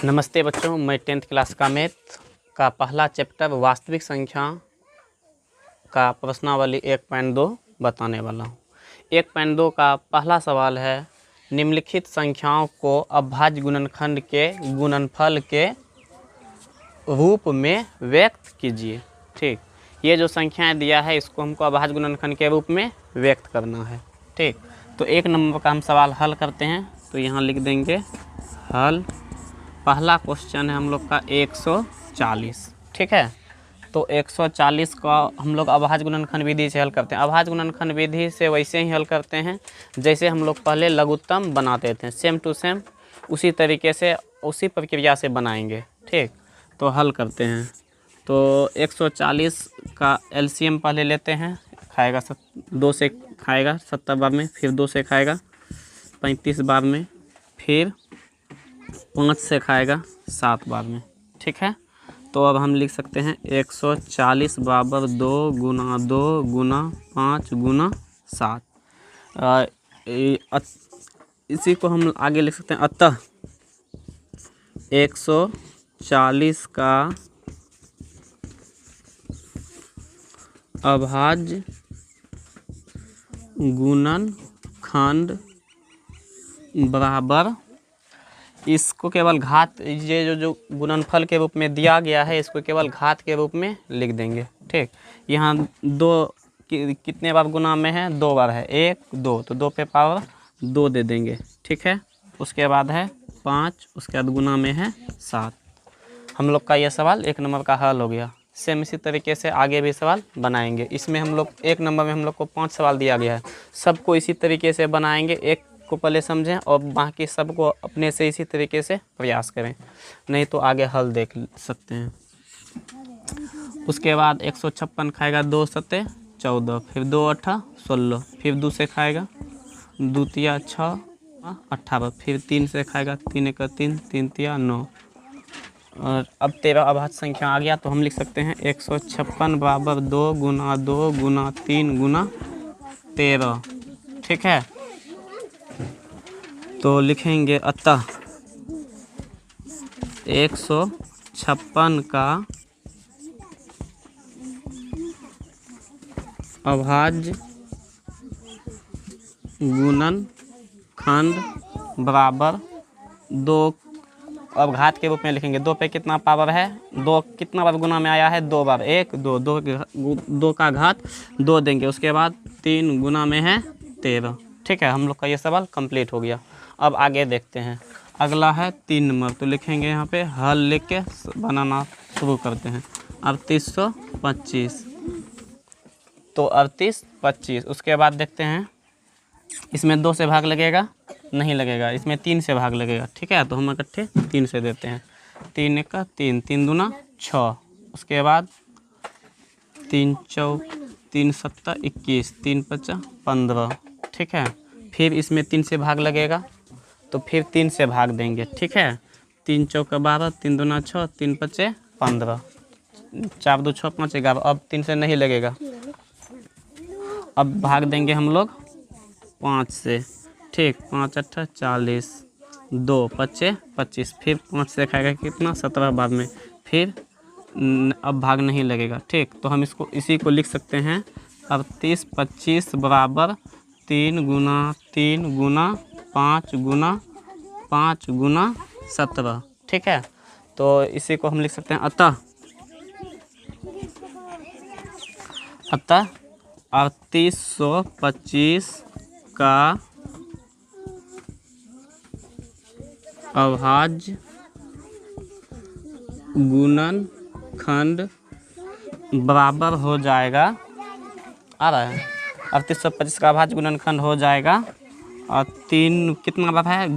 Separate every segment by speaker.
Speaker 1: नमस्ते बच्चों, मैं 10th क्लास का मैथ का पहला चैप्टर वास्तविक संख्या का प्रश्नावली 1.2 बताने वाला हूँ। 1.2 का पहला सवाल है, निम्नलिखित संख्याओं को अभाज्य गुणनखंड के गुणनफल के रूप में व्यक्त कीजिए। ठीक, ये जो संख्याएं दिया है इसको हमको अभाज्य गुणनखंड के रूप में व्यक्त करना है। ठीक, तो 1 नंबर का हम सवाल हल करते हैं। तो यहाँ लिख देंगे हल। पहला क्वेश्चन है हम लोग का 140। ठीक है, तो 140 का हम लोग अभाज्य गुणनखंड विधि से हल करते हैं। अभाज्य गुणनखंड विधि से वैसे ही हल करते हैं जैसे हम लोग पहले लघुत्तम बनाते थे, सेम टू सेम उसी तरीके से उसी प्रक्रिया से बनाएंगे। ठीक, तो हल करते हैं। तो 140 का एलसीएम पहले लेते हैं, खाएगा 2 से खाएगा 70 बार में, फिर 2 से खाएगा 35 बार में, फिर 5 से खाएगा 7 बार में। ठीक है, तो अब हम लिख सकते हैं 140 बराबर 2 गुना 2 गुना 5 गुना 7। इसी को हम आगे लिख सकते हैं, अतः 140 का अभाज्य गुणनखंड बराबर, इसको केवल घात, ये जो गुणनफल के रूप में दिया गया है इसको केवल घात के रूप में लिख देंगे। ठीक, यहाँ 2 कितने बार गुना में है, 2 बार है, 1 2, तो 2 पे पावर 2 दे देंगे। ठीक है, उसके बाद है 5, उसके बाद गुना में है 7। हम लोग का यह सवाल 1 नंबर का हल हो गया। सेम इसी तरीके से आगे भी सवाल बनाएंगे। इसमें हम लोग 1 नंबर में हम लोग को 5 सवाल दिया गया है, सबको इसी तरीके से बनाएंगे। एक को पहले समझें और बाकी सबको अपने से इसी तरीके से प्रयास करें, नहीं तो आगे हल देख सकते हैं। उसके बाद 156 खाएगा 2 सते 14, फिर 2 8 16, फिर 2 से खाएगा 2 तिया 6 18, फिर 3 से खाएगा 3 1 3 3 तिया 9। और अब 13 अभाज्य संख्या आ गया, तो हम लिख सकते हैं 156 बराबर 2 गुना 2 गुना 3 गुना 13। ठीक है, तो लिखेंगे अतः 156 का अभाज्य गुणनखंड बराबर 2, अब घात के रूप में लिखेंगे। 2 पे कितना पावर है, 2 कितना बार गुना में आया है, 2 बार, 1 2 2 का घात 2 देंगे। उसके बाद 3 गुना में है 13। ठीक है, हम लोग का ये सवाल कंप्लीट हो गया। अब आगे देखते हैं, अगला है 3 नंबर। तो लिखेंगे यहाँ पे हल लिख के बनाना शुरू करते हैं। 3825, तो 38 25। उसके बाद देखते हैं, इसमें 2 से भाग लगेगा, नहीं लगेगा, इसमें 3 से भाग लगेगा। ठीक है, तो हम इकट्ठे 3 से देते हैं। 3 1 3, 3 दूना 6, उसके बाद 3 4 3 7 21, 3 5 15। ठीक है, फिर इसमें 3 से भाग लगेगा, तो फिर 3 से भाग देंगे। ठीक है, 3 चौका 12, 3 दूना 6, 3 5 15, 4 2 6 5 11। अब 3 से नहीं लगेगा, अब भाग देंगे हम लोग 5 से। ठीक, 5 8 40, 2 5 25, फिर 5 से खाएगा कितना 17 बार में, फिर अब भाग नहीं लगेगा। ठीक, तो हम इसको इसी को लिख सकते हैं 38 25 बराबर 3 गुना 3 गुना 5 गुना 5 गुना 17। ठीक है, तो इसी को हम लिख सकते हैं अतः 3825 का अभाज्य गुणनखंड बराबर हो जाएगा, आ रहा है 3825 का अभाज्य गुणनखंड हो जाएगा। और 3 कितना बार है,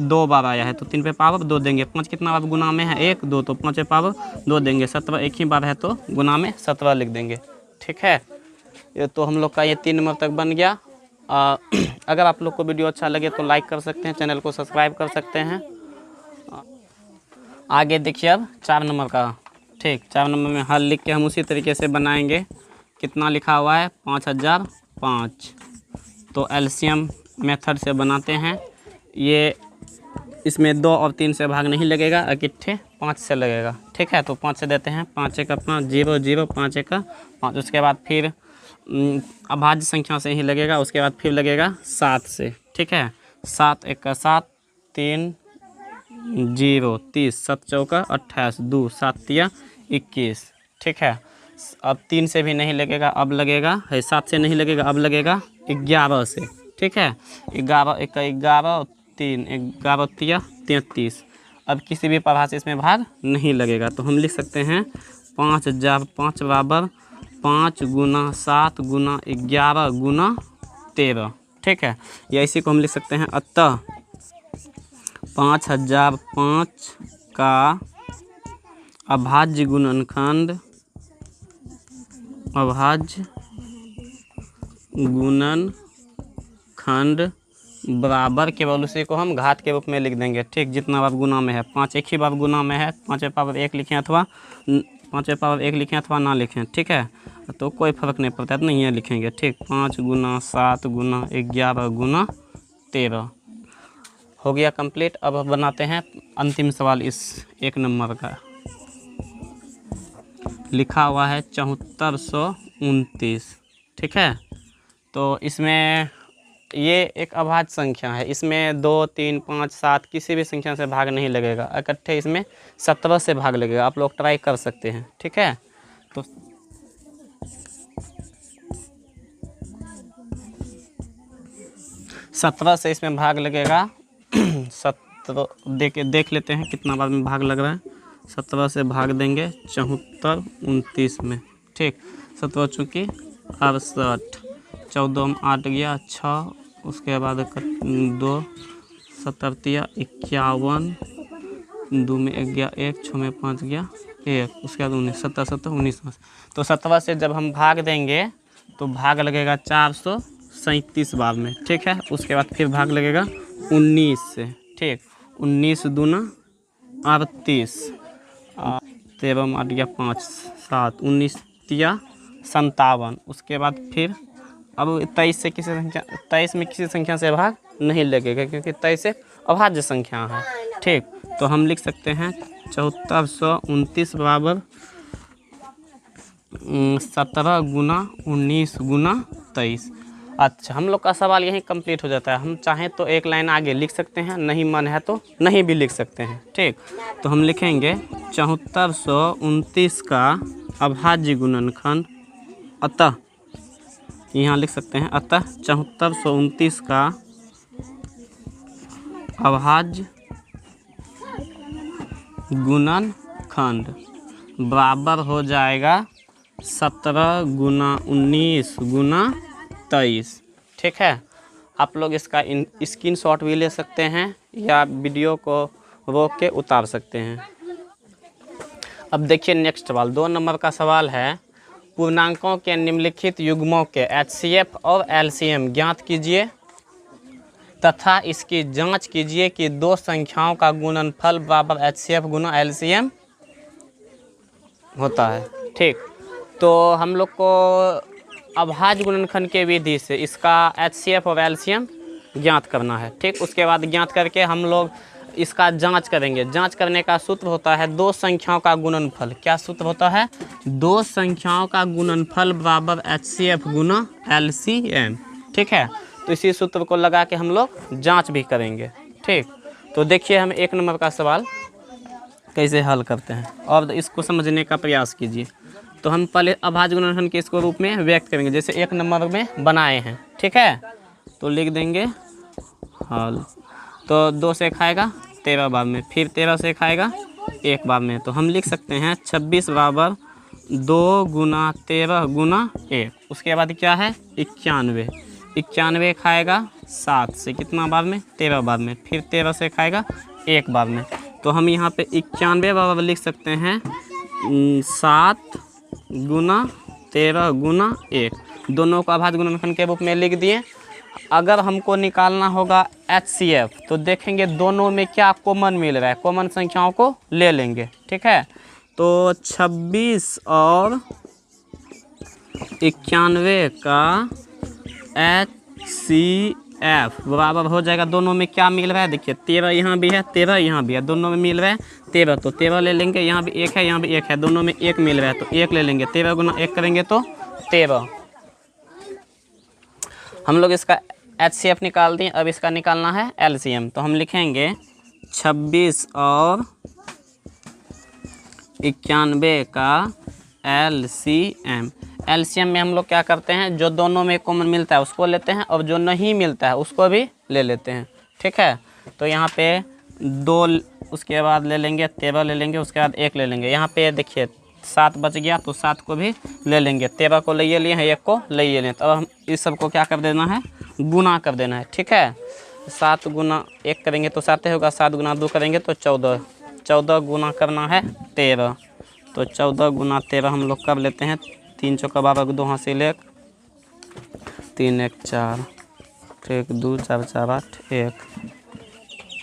Speaker 1: 2 बार आया है, तो 3 पे पावर 2 देंगे। 5 कितना बार गुना में है, 1 2, तो 5 पे पावर 2 देंगे। 17 एक ही बार है, तो गुना में 17 लिख देंगे। ठीक है, ये तो हम लोग का ये 3 नंबर तक बन गया। अगर आप लोग को वीडियो अच्छा लगे तो लाइक कर सकते हैं, चैनल को सब्सक्राइब कर सकते हैं। आगे देखिए अब 4 नंबर का। ठीक, 4 नंबर में हल लिख के हम उसी तरीके से बनाएंगे। कितना लिखा हुआ है, 5005। तो एलसीएम मेथड से बनाते हैं। ये इसमें 2 और 3 से भाग नहीं लगेगा, इकट्ठे 5 से लगेगा। ठीक है, तो 5 से देते हैं, 5 एक 5, 0 0, 5 एक 5। उसके बाद फिर अभाज्य संख्या से ही लगेगा, उसके बाद फिर लगेगा 7 से। ठीक है, 7 एक 7, 3 0, 30, 7 चौका 28, 2 7 तिया 21। ठीक है, अब 3 से भी नहीं लगेगा, अब लगेगा है 7 से नहीं लगेगा, अब लगेगा 11 से। ठीक है, 11 एक 11, 3 11 तिया 33। अब किसी भी प्रभाव से इसमें भाग नहीं लगेगा, तो हम लिख सकते हैं 5 जब 5 बराबर 5 गुना 7 गुना 11 गुना 13। ठीक है, या इसी को हम लिख सकते हैं अतः 5005 का अभाज्य गुणनखंड बराबर, केवल उसी को हम घात के रूप में लिख देंगे। ठीक, जितना बार गुना में है, 5 एक ही बार गुना में है, 5 पावर 1 लिखें अथवा 5 पावर 1 लिखें अथवा ना लिखें। ठीक है, तो कोई फर्क नहीं पड़ता है, तो नहीं है लिखेंगे। ठीक, 5 गुना 7 गुना 11 गुना 13 हो गया कंप्लीट। अब बनाते हैं अंतिम सवाल इस 1 नंबर का। लिखा हुआ है 7429। ठीक है, तो इसमें ये एक अभाज्य संख्या है, इसमें 2 3 5 7 किसी भी संख्या से भाग नहीं लगेगा, इकट्ठे इसमें 17 से भाग लगेगा। आप लोग ट्राई कर सकते हैं। ठीक है, तो 17 से इसमें भाग लगेगा। 17 देख लेते हैं कितना बार में भाग लग रहा है। 17 से भाग देंगे 74 29 में। ठीक, 17 चूँकि 68, 14 में 8 गया 6, उसके बाद 2 7 तिया 51, 2 में 1 गया 1, 6 में 5 गया 1, उसके बाद 19, 17 17 19। तो 17 से जब हम भाग देंगे तो भाग लगेगा 437 बार में। ठीक है, उसके बाद फिर भाग लगेगा 19 से। ठीक, 19 दूना 38, 13 में 8 गया 5 7, 19 तिया 57। उसके बाद फिर अब 23 से किसी संख्या 23 में किसी संख्या से भाग नहीं लगेगा, क्योंकि 23 एक अभाज्य संख्या है। ठीक, तो हम लिख सकते हैं 7429 बराबर 17 गुना 19 गुना 23। अच्छा, हम लोग का सवाल यहीं कंप्लीट हो जाता है। हम चाहें तो एक लाइन आगे लिख सकते हैं, नहीं मन है तो नहीं भी लिख सकते हैं। ठीक, तो हम लिखेंगे 7429 का अभाज्य गुणनखंड, अतः यहाँ लिख सकते हैं अतः 7429 का अभाज्य गुणनखंड बराबर हो जाएगा 17 गुना 19 गुना 23। ठीक है, आप लोग इसका स्क्रीनशॉट भी ले सकते हैं या वीडियो को रोक के उतार सकते हैं। अब देखिए नेक्स्ट सवाल 2 नंबर का सवाल है, पूर्णांकों के निम्नलिखित युग्मों के HCF और LCM ज्ञात कीजिए तथा इसकी जांच कीजिए कि 2 संख्याओं का गुणनफल बराबर HCF गुना LCM होता है। ठीक, तो हम लोग को अभाज्य गुणनखंड के विधि से इसका HCF और LCM ज्ञात करना है। ठीक, उसके बाद ज्ञात करके हम लोग इसका जांच करेंगे। जांच करने का सूत्र होता है 2 संख्याओं का गुणनफल। क्या सूत्र होता है? 2 संख्याओं का गुणनफल बराबर HCF गुना LCM। ठीक है, तो इसी सूत्र को लगा के हम लोग जांच भी करेंगे। ठीक, तो देखिए हम 1 नंबर का सवाल कैसे हल करते हैं और इसको समझने का प्रयास कीजिए। तो हम पहले अभाज्य गुणनखंड के इसको रूप में व्यक्त करेंगे, जैसे 1 नंबर में बनाए हैं। ठीक है, तो लिख देंगे हल। तो 2 से खाएगा 13 बार में, फिर 13 से खाएगा 1 बार में। तो हम लिख सकते हैं 26 बराबर 2 गुना 13 गुना 1। उसके बाद क्या है 91। 91 खाएगा 7 से कितना बार में 13 बार में, फिर 13 से खाएगा 1 बार में। तो हम यहाँ पे 91 बराबर लिख सकते हैं 7 गुना 13 गुना 1। दोनों को अभाज्य गुणनखंड के रूप में लिख दिए। अगर हमको निकालना होगा HCF तो देखेंगे दोनों में क्या कॉमन मिल रहा है, कॉमन संख्याओं को ले लेंगे। ठीक है, तो 26 और 91 का HCF एफ बराबर हो जाएगा, दोनों में क्या मिल रहा है देखिए 13 यहाँ भी है 13 यहाँ भी है, दोनों में मिल रहा है 13, तो 13 ले लेंगे, यहाँ भी 1 है यहाँ भी 1 है, दोनों में 1 मिल रहा है तो 1 ले लेंगे, 13 गुना 1 करेंगे तो 13। हम लोग इसका HCF निकाल दिए, अब इसका निकालना है LCM, तो हम लिखेंगे 26 और 91 का LCM में हम लोग क्या करते हैं, जो दोनों में कॉमन मिलता है उसको लेते हैं और जो नहीं मिलता है उसको भी ले लेते हैं, ठीक है। तो यहाँ पे 2, उसके बाद ले लेंगे 13 ले लेंगे, उसके बाद 1 ले लेंगे, यहाँ पे देखिए 7 बच गया तो 7 को भी ले लेंगे, 13 को ले लिए हैं 1 को ले लिए, तो अब हम इस सब को क्या कर देना है, गुना कर देना है, ठीक है। 7 गुना 1 करेंगे तो 7 होगा, 7 गुना 2 करेंगे तो 14, 14 गुना करना है 13, तो 14 गुना 13 हम लोग कर लेते हैं, 3 चौका 12 2 हासिल 1, 3 1 4, 1 2 4 4 8 1,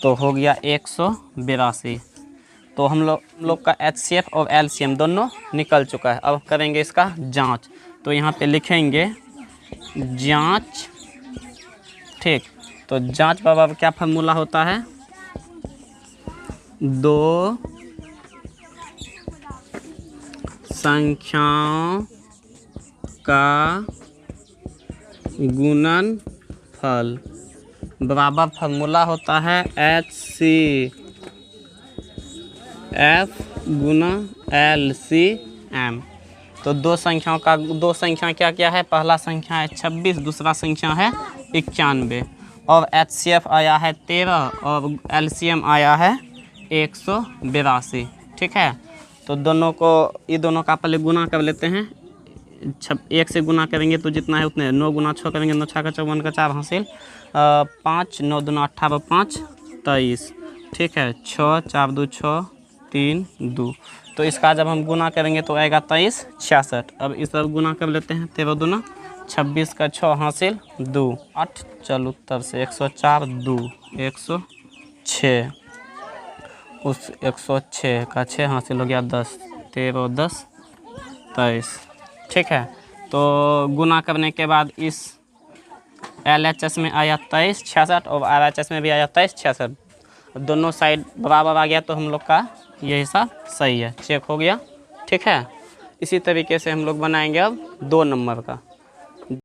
Speaker 1: तो हो गया 182। तो हम लोग का HCF और LCM दोनों निकल चुका है। अब करेंगे इसका जांच, तो यहाँ पे लिखेंगे जांच, ठीक। तो जांच बराबर क्या फार्मूला होता है, 2 संख्याओं का गुणनफल बराबर फार्मूला होता है HCF गुना LCM। तो दो संख्या क्या क्या है, पहला संख्या है 26, दूसरा संख्या है 91, और HCF आया है 13 और LCM आया है 182, ठीक है। तो दोनों को, ये दोनों का पहले गुना कर लेते हैं, 1 से गुना करेंगे तो जितना है उतने, 9 गुना 6 करेंगे, 9 6 का 54 का 4 हासिल 5, 9 दूना 18 5 23, ठीक है। 6 4 2 6 3 2, तो इसका जब हम गुना करेंगे तो आएगा 23 66। अब इस तरफ गुना कर लेते हैं, 13 दूना 26 का 6 हासिल 2 8, चलो उत्तर से 104 2 106, उस 106 का 6 हासिल हो गया 10, 13 10 23, ठीक है। तो गुना करने के बाद इस LHS में आया 23 66 और RHS में भी आया 23 66, दोनों साइड बराबर आ गया, तो हम लोग का ये हिसाब सही है, चेक हो गया, ठीक है। इसी तरीके से हम लोग बनाएंगे अब 2 नंबर का।